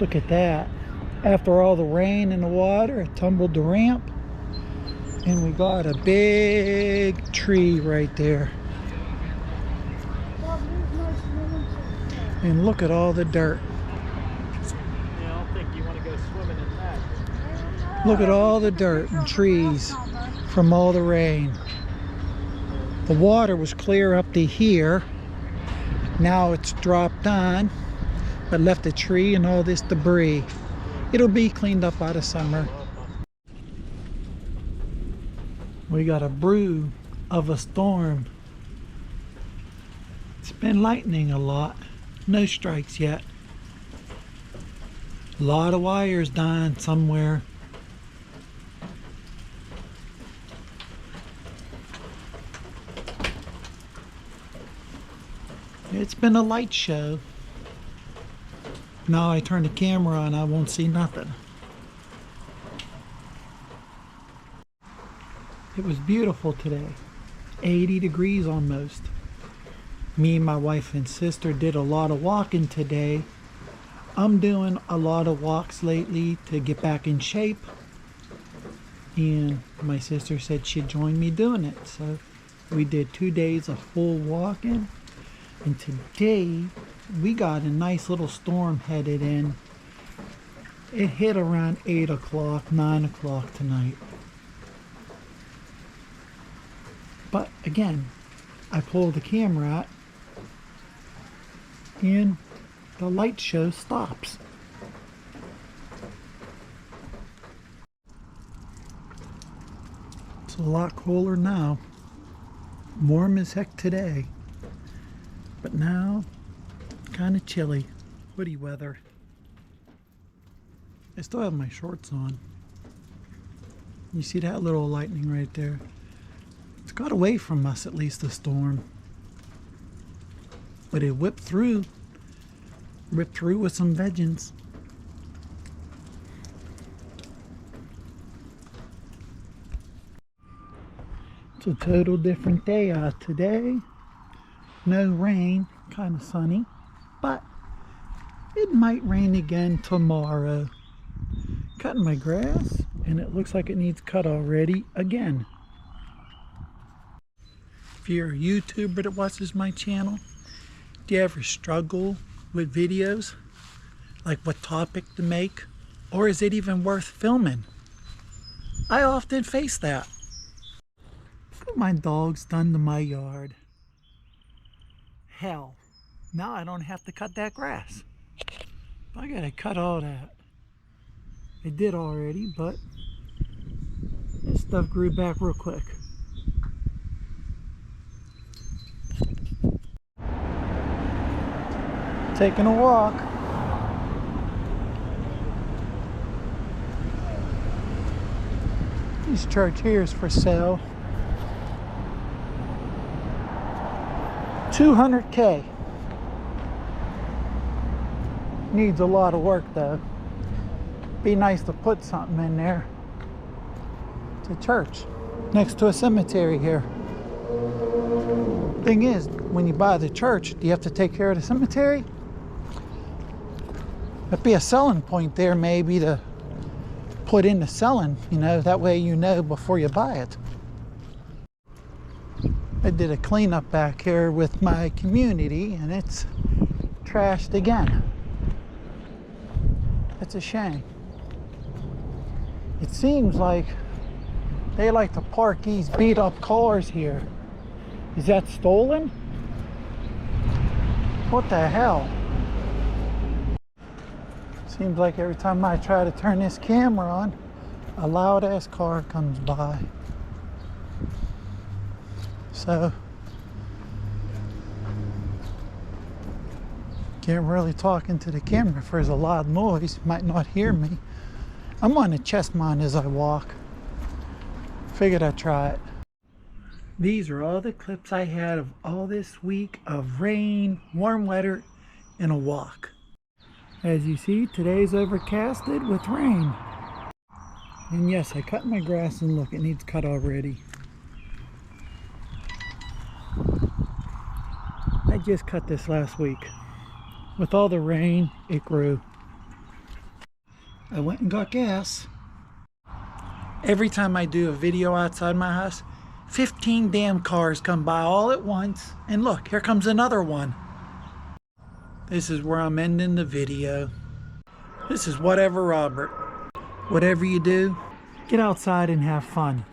Look at that. After all the rain and the water, it tumbled the ramp. And we got a big tree right there. And look at all the dirt. Yeah, I don't think you want to go swimming in that. Look at all the dirt and trees from all the rain. The water was clear up to here. Now it's dropped on, but left a tree and all this debris. It'll be cleaned up by the summer. We got a brew of a storm. It's been lightning a lot. No strikes yet. A lot of wires dying somewhere. It's been a light show. Now I turn the camera on, I won't see nothing. It was beautiful today. 80 degrees almost. Me and my wife and sister did a lot of walking today. I'm doing a lot of walks lately to get back in shape. And my sister said she'd join me doing it. So we did 2 days of full walking. And today we got a nice little storm headed in. It hit around 8 o'clock, 9 o'clock tonight. But again, I pulled the camera out and the light show stops. It's a lot cooler now. Warm as heck today. But now, kind of chilly. Hoodie weather. I still have my shorts on. You see that little lightning right there? It's got away from us, at least, the storm. But it ripped through with some veggies. It's a total different day out today. No rain, kind of sunny, but it might rain again tomorrow. Cutting my grass, and it looks like it needs cut already again. If you're a YouTuber that watches my channel, do you ever struggle with videos? Like what topic to make? Or is it even worth filming? I often face that. Look what my dog's done to my yard. Hell, now I don't have to cut that grass. I gotta cut all that. I did already, but this stuff grew back real quick. Taking a walk. This church here is for sale. $200K. Needs a lot of work though. Be nice to put something in there. It's a church next to a cemetery here. Thing is, when you buy the church, do you have to take care of the cemetery? That'd be a selling point there, maybe, to put in the selling, you know, that way you know before you buy it. I did a cleanup back here with my community and it's trashed again. It's a shame. It seems like they like to park these beat up cars here. Is that stolen? What the hell? Seems like every time I try to turn this camera on, a loud ass car comes by. So, can't really talk into the camera if there's a loud noise. You might not hear me. I'm on a chest mount as I walk. Figured I'd try it. These are all the clips I had of all this week of rain, warm weather, and a walk. As you see, today's overcasted with rain. And yes, I cut my grass and look, it needs cut already. I just cut this last week. With all the rain, it grew. I went and got gas. Every time I do a video outside my house, 15 damn cars come by all at once. And look, here comes another one. This is where I'm ending the video. This is Whatever Robert. Whatever you do, get outside and have fun.